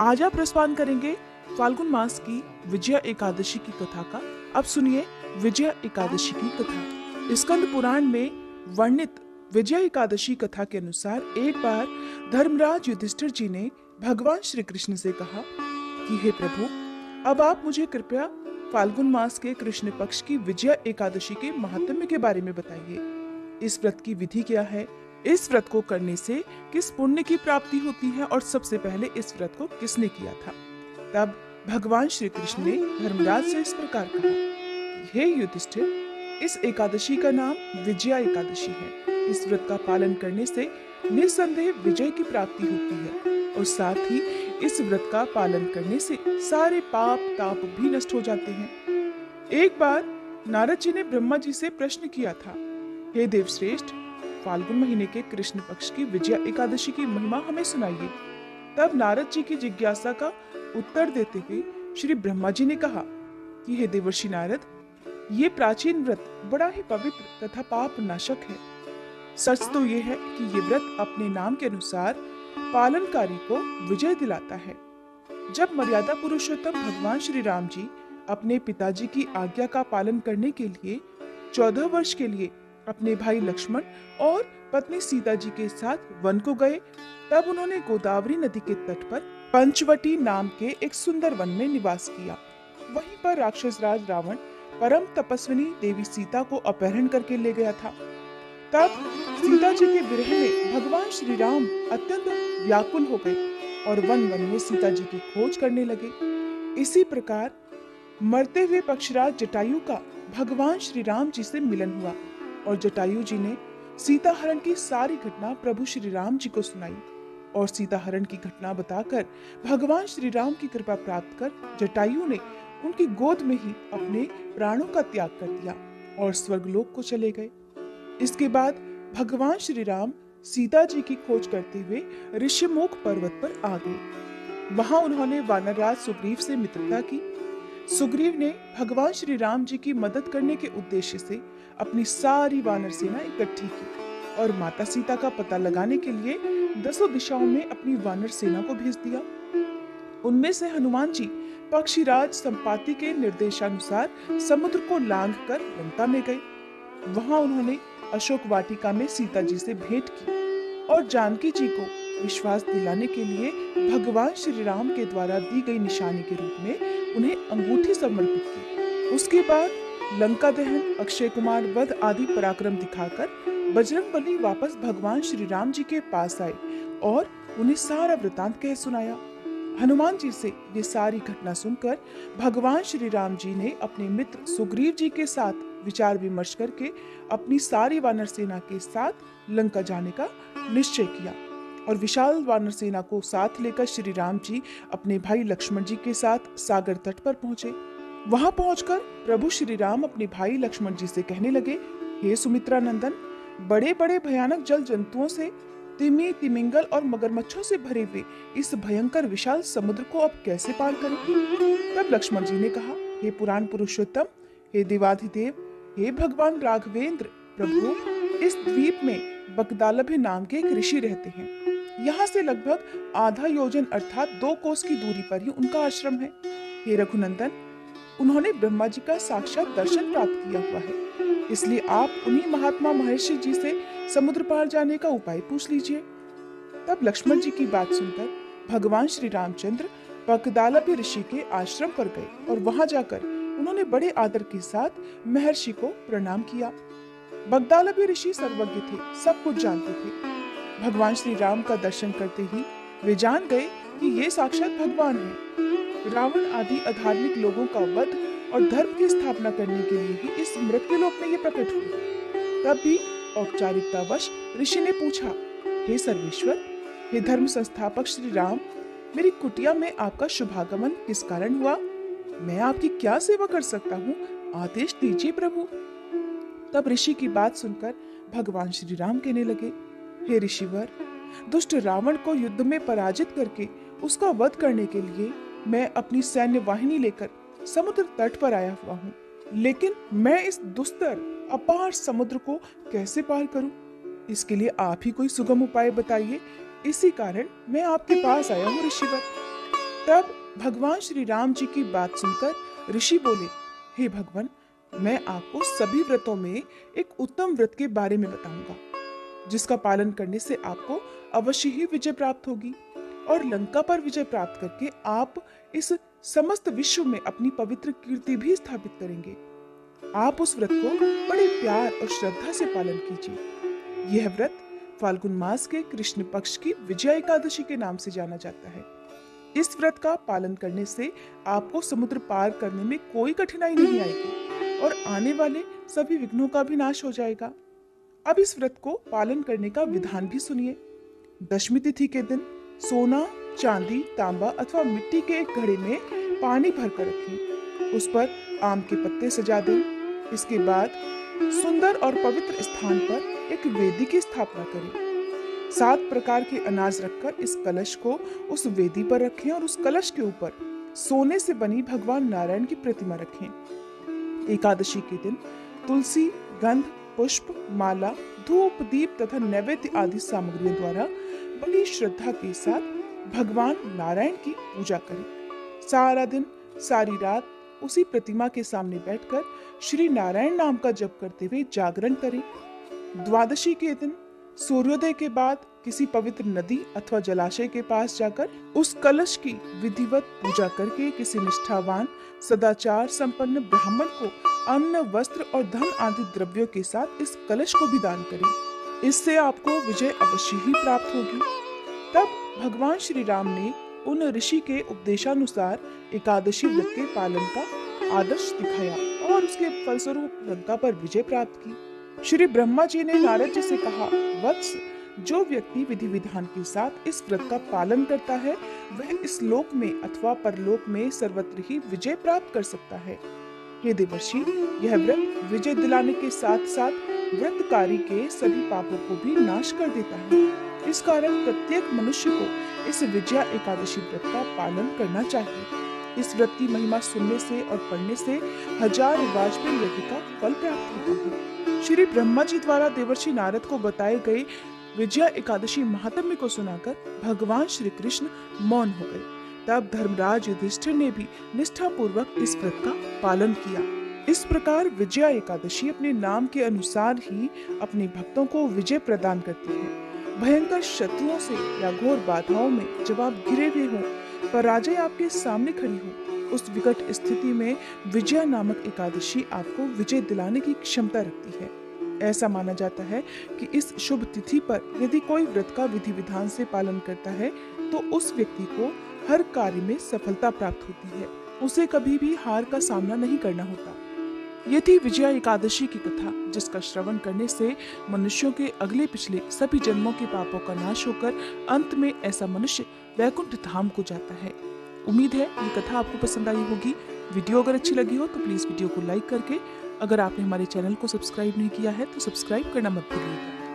आज आप रसपान करेंगे फाल्गुन मास की विजया एकादशी की कथा का। अब सुनिए विजया एकादशी की कथा। स्कंद पुराण में वर्णित विजया एकादशी कथा के अनुसार एक बार धर्मराज युधिष्ठिर जी ने भगवान श्री कृष्ण से कहा कि हे प्रभु, अब आप मुझे कृपया फाल्गुन मास के कृष्ण पक्ष की विजया एकादशी के महात्म्य के बारे में बताइए। इस व्रत की विधि क्या है, इस व्रत को करने से किस पुण्य की प्राप्ति होती है और सबसे पहले इस व्रत को किसने किया था। तब भगवान श्री कृष्ण ने धर्मराज से इस प्रकार कहा कि हे युधिष्ठिर, इस एकादशी का नाम विजया एकादशी है। इस व्रत का पालन करने से निस्संदेह विजय की प्राप्ति होती है और साथ ही इस व्रत का पालन करने से सारे पाप ताप भी नष्ट हो जाते हैं। एक बार नारद जी ने ब्रह्मा जी से प्रश्न किया था, हे देवश्रेष्ठ, फाल्गुन महीने के कृष्ण पक्ष की विजया एकादशी की महिमा हमें सुनाइए। तब नारद जी की जिज्ञासा का उत्तर देते हुए श्री ब्रह्मा जी ने कहा कि हे देवर्षि नारद, ये प्राचीन व्रत बड़ा ही पवित्र तथा पाप नाशक है। सच तो ये है कि ये व्रत अपने नाम के अनुसार पालनकारी को विजय दिलाता है। जब मर्यादा पुरुषोत्तम भगवान श्री राम जी अपने पिताजी की आज्ञा का पालन करने के लिए 14 वर्ष के लिए अपने भाई लक्ष्मण और पत्नी सीता जी के साथ वन को गए, तब उन्होंने गोदावरी नदी के तट पर पंचवटी नाम के एक सुंदर वन में निवास किया। वहीं पर राक्षस राज रावण परम तपस्विनी देवी सीता को अपहरण करके ले गया था। तब सीता जी के विरह में भगवान श्री राम अत्यंत व्याकुल हो गए और वन वन में सीता जी की खोज करने लगे। इसी प्रकार मरते हुए पक्षराज जटायु का भगवान श्री राम जी से मिलन हुआ और जटायु जी ने सीता हरण की सारी घटना प्रभु श्री राम जी को सुनाई और सीता हरण की घटना बताकर भगवान श्री राम की कृपा प्राप्त कर जटायु ने उनकी गोद में ही अपने प्राणों का त्याग कर दिया और स्वर्गलोक को चले गए। इसके बाद भगवान श्री राम सीता जी की खोज करते हुए ऋषिमुख पर्वत पर आ गए। वहां उन्होंने वानरराज सुग्रीव से मित्रता की। सुग्रीव ने भगवान श्री राम जी की मदद करने के उद्देश्य से अपनी सारी वानर सेना इकट्ठी की और माता सीता का पता लगाने के लिए 10 दिशाओं में अपनी वानर सेना को भेज दिया। उनमें से हनुमान जी पक्षीराज संपाति के निर्देशानुसार समुद्र को लांघकर लंका में गए। वहां उन्होंने अशोक वाटिका में सीता जी से भेंट की और जानकी जी को विश्वास दिलाने के लिए भगवान श्री राम के द्वारा दी गई निशानी के रूप में उन्हें अंगूठी समर्पित की। उसके बाद लंका दहन, अक्षय कुमार वध आदि पराक्रम दिखाकर बजरंगबली वापस भगवान श्री राम जी के पास आए और उन्हें सारा वृतांत कह सुनाया। हनुमान जी से ये सारी घटना सुनकर भगवान श्री राम जी ने अपने मित्र सुग्रीव जी के साथ विचार विमर्श करके अपनी सारी वानर सेना के साथ लंका जाने का निश्चय किया और विशाल वानर सेना को साथ लेकर श्री राम जी अपने भाई लक्ष्मण जी के साथ सागर तट पर पहुंचे। वहां पहुंचकर प्रभु श्री राम अपने भाई लक्ष्मण जी से कहने लगे, हे सुमित्रा नंदन, बड़े बड़े भयानक जल जंतुओं से, तिमी तिमिंगल और मगरमच्छों से भरे हुए इस भयंकर विशाल समुद्र को अब कैसे पार करेंगे। तब लक्ष्मण जी ने कहा, हे पुराण पुरुषोत्तम, हे देवाधिदेव, हे भगवान राघवेंद्र, प्रभु, इस द्वीप में बगदालभ नाम के एक ऋषि रहते हैं। यहाँ से लगभग आधा योजन अर्थात 2 कोस की दूरी पर ही उनका आश्रम है। हे रघुनंदन, उन्होंने ब्रह्मा जी का साक्षात दर्शन प्राप्त किया हुआ है, इसलिए आप उन्हीं महात्मा महर्षि जी से समुद्र पार जाने का उपाय पूछ लीजिए। तब लक्ष्मण जी की बात सुनकर भगवान श्री रामचंद्र बगदालभ ऋषि के आश्रम पर गए और वहां जाकर उन्होंने बड़े आदर के साथ महर्षि को प्रणाम किया। बगदालभ ऋषि सर्वज्ञ थे, सब कुछ जानते थे। भगवान श्री राम का दर्शन करते ही वे जान गए कि ये साक्षात भगवान हैं। रावण आदि अधार्मिक लोगों का वध और धर्म की स्थापना करने के लिए ही इस मृत्युलोक में ये प्रकट हुए। तब भी औपचारिकतावश ऋषि ने पूछा, हे सर्वेश्वर, हे धर्म संस्थापक श्री राम, मेरी कुटिया में आपका शुभागमन किस कारण हुआ? मैं आपकी क्या सेवा कर सकता हूँ? आदेश दीजिए प्रभु। तब ऋषि की बात सुनकर भगवान श्री राम कहने लगे, हे ऋषिवर, दुष्ट रावण को युद्ध में पराजित करके उसका वध करने के लिए मैं अपनी सैन्य वाहिनी लेकर समुद्र तट पर आया हुआ हूँ, लेकिन मैं इस दुस्तर अपार समुद्र को कैसे पार करूं? इसके लिए आप ही कोई सुगम उपाय बताइए। इसी कारण मैं आपके पास आया हूँ ऋषिवर। तब भगवान श्री राम जी की बात सुनकर ऋषि बोले, हे भगवान, मैं आपको सभी व्रतों में एक उत्तम व्रत के बारे में बताऊंगा, जिसका पालन करने से आपको अवश्य ही विजय प्राप्त होगी और लंका पर विजय प्राप्त करके आप इस समस्त विश्व में अपनी पवित्र कीर्ति भी स्थापित करेंगे। आप उस व्रत को बड़े प्यार और श्रद्धा से पालन कीजिए। यह व्रत फाल्गुन मास के कृष्ण पक्ष की विजया एकादशी के नाम से जाना जाता है। इस व्रत का पालन करने से आपको समुद्र पार करने में कोई कठिनाई नहीं आएगी और आने वाले सभी विघ्नों का भी नाश हो जाएगा। अब इस व्रत को पालन करने का विधान भी सुनिए। दशमी तिथि के दिन सोना, चांदी, तांबा अथवा मिट्टी के एक घड़े में पानी भरकर रखें। उस पर आम के पत्ते सजा दें। इसके बाद सुंदर और पवित्र स्थान पर एक वेदी की स्थापना करें। 7 प्रकार के अनाज रखकर इस कलश को उस वेदी पर रखें और उस कलश के ऊपर सोने से बनी भगवान नारायण की प्रतिमा रखें। एकादशी के दिन तुलसी, गंध, पुष्प, माला, धूप, दीप तथा नैवेद्य आदि सामग्रियों द्वारा बड़ी श्रद्धा के साथ भगवान नारायण की पूजा करें। सारा दिन, सारी रात उसी प्रतिमा के सामने बैठकर श्री नारायण नाम का जप करते हुए जागरण करें। द्वादशी के दिन सूर्योदय के बाद किसी पवित्र नदी अथवा जलाशय के पास जाकर उस कलश की विधिवत पूजा करके किसी निष्ठावान, सदाचार संपन्न ब्राह्मण को अन्न, वस्त्र और धन आदि द्रव्यों के साथ इस कलश को भी दान करें। इससे आपको विजय अवश्य ही प्राप्त होगी। तब भगवान श्री राम ने उन ऋषि के उपदेशानुसार एकादशी व्रत के पालन का आदर्श दिखाया और उसके फलस्वरूप लंका पर विजय प्राप्त की। श्री ब्रह्मा जी ने नारद जी से कहा, वत्स, जो व्यक्ति विधि विधान के साथ इस व्रत का पालन करता है वह इस लोक में अथवा परलोक में सर्वत्र ही विजय प्राप्त कर सकता है। हे देवर्षि, यह व्रत विजय दिलाने के साथ साथ व्रतकारी के सभी पापों को भी नाश कर देता है। इस कारण प्रत्येक मनुष्य को इस विजया एकादशी व्रत का पालन करना चाहिए। इस व्रत की महिमा सुनने से और पढ़ने से 1000 वाजपेयी यज्ञ का फल प्राप्त होता है। श्री ब्रह्मा जी द्वारा देवर्षि नारद को बताए गए विजया एकादशी महात्म्य को सुनाकर भगवान श्री कृष्ण मौन हो गए। तब धर्मराज युधिष्ठिर ने भी निष्ठा पूर्वक इस व्रत का पालन किया। इस प्रकार विजया एकादशी अपने नाम के अनुसार ही अपने भक्तों को विजय प्रदान करती है। भयंकर शत्रुओं से या घोर बाधाओं में जब आप घिरे हुए हो, पराजय आपके सामने खड़ी हो, उस विकट स्थिति में विजया नामक एकादशी आपको विजय दिलाने की क्षमता रखती है। ऐसा माना जाता है कि इस शुभ तिथि पर यदि कोई व्रत का विधि विधान से पालन करता है तो उस व्यक्ति को हर कार्य में सफलता प्राप्त होती है। उसे कभी भी हार का सामना नहीं करना होता। ये थी विजया एकादशी की कथा, जिसका श्रवण करने से मनुष्यों के अगले पिछले सभी जन्मों के पापों का नाश होकर अंत में ऐसा मनुष्य वैकुंठ धाम को जाता है। उम्मीद है ये कथा आपको पसंद आई होगी। वीडियो अगर अच्छी लगी हो तो प्लीज वीडियो को लाइक करके, अगर आपने हमारे चैनल को सब्सक्राइब नहीं किया है तो सब्सक्राइब करना मत भूलिएगा।